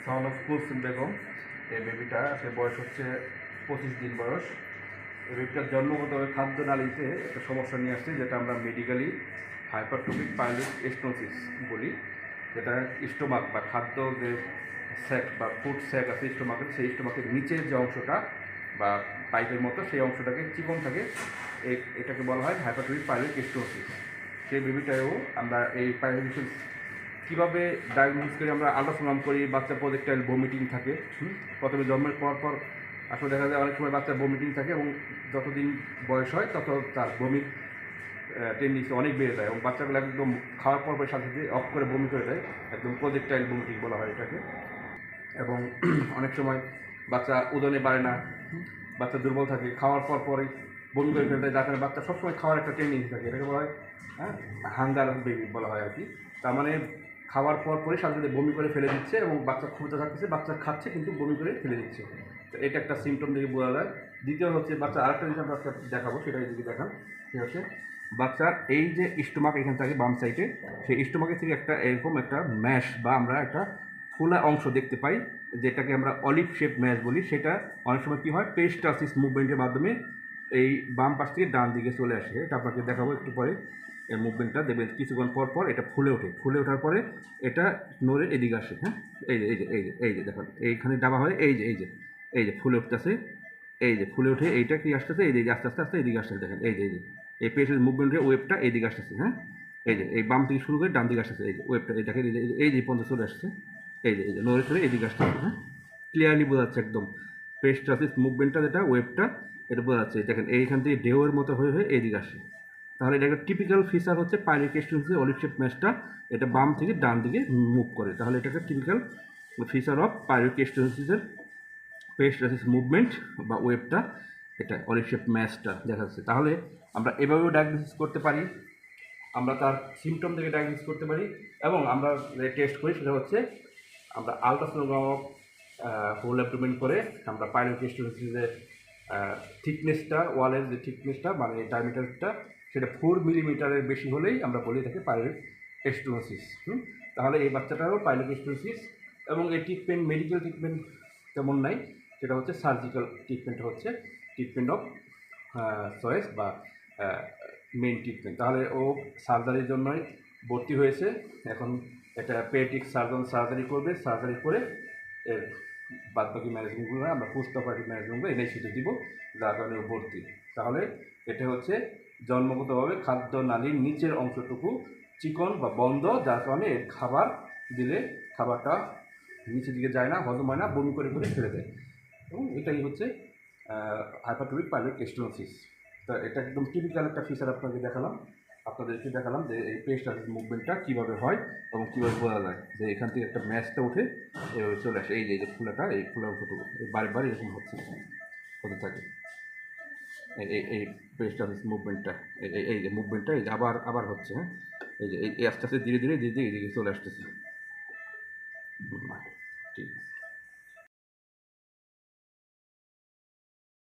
Sound of Kulsum Begum. এই বেবিটা বয়স হচ্ছে 25 দিন বয়স। এই বেবিটার জন্মগতভাবে খাদ্যনালীতে একটা সমস্যা নিয়ে আসছে, যেটা আমরা মেডিকেলি হাইপারট্রফিক পাইলট স্টেনোসিস বলি, যেটা স্টোমাক বা খাদ্য যে স্যাক বা ফুড স্যাক আছে স্টোমাকের, সেই স্টোমাকের নিচের যে অংশটা বা পাইপের মতো সেই অংশটাকে চিকন থাকে, এটাকে বলা হয় হাইপারট্রফিক পাইলট স্টেনোসিস। সেই বেবিটাও আমরা এই পাইলট কীভাবে ডায়াগনোস করি, আমরা আল্ট্রাসাউন্ড করি, বাচ্চা প্রজেক্টাইল ভমিটিং থাকে। প্রথমে জন্মের পর আসলে দেখা যায় অনেক সময় বাচ্চার ভমিটিং থাকে এবং যতদিন বয়স হয় তত তার বমির টেন্ডেন্সি অনেক বেড়ে যায় এবং বাচ্চাগুলো একদম খাওয়ার পর সাথে সাথে অফ করে বমি করে দেয়, একদম প্রজেক্টাইল ভমিটিং বলা হয় এটাকে। এবং অনেক সময় বাচ্চা ওজনে বাড়ে না, বাচ্চা দুর্বল থাকে, খাওয়ার পরই বমি করে ফেলতে হয়, যার কারণে বাচ্চা সবসময় খাওয়ার একটা টেন্ডেন্সি থাকে, এটাকে বলা হয় হাঙ্গার বেবি বলা হয় আর কি। তার মানে খাওয়ার পরই সাথে সাথে বমি করে ফেলে দিচ্ছে এবং বাচ্চা ক্ষুধা থাকতেছে, বাচ্চা খাচ্ছে কিন্তু বমি করে ফেলে দিচ্ছে। তো এটা একটা সিমটম থেকে বোঝা যায়। দ্বিতীয় হচ্ছে বাচ্চা আরেকটা জিনিস আমরা দেখাবো, সেটা এদিকে দেখান। ঠিক আছে, বাচ্চার এই যে স্টোমাক এখান থেকে বাম সাইডে, সেই স্টোমাকের থেকে একটা এরকম একটা ম্যাশ বা আমরা একটা ফোলা অংশ দেখতে পাই, যেটাকে আমরা অলিভ শেপ ম্যাশ বলি। সেটা অনেক সময় কী হয়, পেরিস্টালসিস মুভমেন্টের মাধ্যমে এই বাম পাশ থেকে ডান দিকে চলে আসে। এটা আপনাকে দেখাবো একটু পরে। এই মুভমেন্টটা দেখবেন কিছুক্ষণ পর এটা ফুলে ওঠার পরে এটা নড়ে এদিকে আসে। হ্যাঁ, এই যে দেখুন, এইখানে ডাবা হয়, এই যে ফুলে উঠতেছে, এই যে ফুলে উঠে এইটা কি আসতেছে, এই যে আস্তে আস্তে এইদিকে আসতেছে। দেখেন এই পেশের মুভমেন্টের ওয়েবটা এইদিকে আসতেছে। হ্যাঁ, এই বাম থেকে শুরু করে ডান দিকে আসতেছে, এই যে ওয়েবটা, এই দেখেন এই যে পর্যন্ত চলে আসছে, এই যে নড়ে চলে এদিকে আসতেছে। হ্যাঁ, ক্লিয়ারলি বোঝা যাচ্ছে একদম পেস্টাসিস মুভমেন্টটা, যেটা ওয়েবটা, এটা বোঝা যাচ্ছে। দেখেন এইখান থেকে ঢেউয়ের মতো হয়ে এইদিকে আসে। তাহলে এটা একটা টিপিক্যাল ফিচার হচ্ছে পাইলট স্টেনোসিসের অলিভ শেপ ম্যাশটা, এটা বাম থেকে ডান দিকে মুভ করে। তাহলে এটা একটা টিপিক্যাল ফিচার অফ পাইলট স্টেনোসিসের পেস্টাসিস মুভমেন্ট বা ওয়েবটা, এটা অলিভ শেপ ম্যাশটা দেখা যাচ্ছে। তাহলে আমরা এভাবেও ডায়াগনোসিস করতে পারি, আমরা তার সিমটম থেকে ডায়াগনোসিস করতে পারি, এবং আমরা যে টেস্ট করি সেটা হচ্ছে আমরা আলট্রাসোনোগ্রাম হোল অ্যাবডোমেন করে আমরা পাইলট স্টেনোসিসের থিকনেসটা, ওয়ালের যে থিকনেসটা মানে ডায়ামিটারটা, সেটা 4 মিলিমিটারের বেশি হলেই আমরা বলি তাকে পাইলট স্টেনোসিস। তাহলে এই বাচ্চাটারও পাইলট স্টেনোসিস, এবং এই ট্রিটমেন্ট মেডিকেল ট্রিটমেন্ট তেমন নাই, সেটা হচ্ছে সার্জিক্যাল ট্রিটমেন্ট, হচ্ছে ট্রিটমেন্ট অফ চয়েস বা মেইন ট্রিটমেন্ট। তাহলে ও সার্জারির জন্যই ভর্তি হয়েছে। এখন একটা পেডিয়াট্রিক সার্জন সার্জারি করবে, সার্জারি করে এর বাদবাকি ম্যানেজমেন্টগুলো আমরা পোস্ট অপারেটিভ ম্যানেজমেন্টগুলো এনেই সেটা দিব, যার কারণে ও ভর্তি। তাহলে এটা হচ্ছে জন্মগতভাবে খাদ্য নালীর নিচের অংশটুকু চিকন বা বন্ধ, যার কারণে এর খাবার দিলে খাবারটা নিচের দিকে যায় না, হজম হয় না, বমি করে ফেলে দেয়। এবং এটাই হচ্ছে হাইপারট্রফিক পাইলট স্টেনোসিস। তা এটা একদম টিপিক্যাল একটা ফিচার আপনাদেরকে দেখালাম যে এই পেস্টাসিস মুভমেন্টটা কীভাবে হয় এবং কীভাবে বোঝা যায় যে এখান থেকে একটা ম্যাচটা উঠে এভাবে চলে আসে। এই যে ফুলাটা, এই ফুলার অংশটুকু বারবার এরকম হতে থাকে। এই পেস্টাসিস মুভমেন্টটা, এই যে মুভমেন্টটা এই যে আবার হচ্ছে। হ্যাঁ, এই যে এই আস্তে আস্তে ধীরে ধীরে এইদিকে চলে আসতেছে।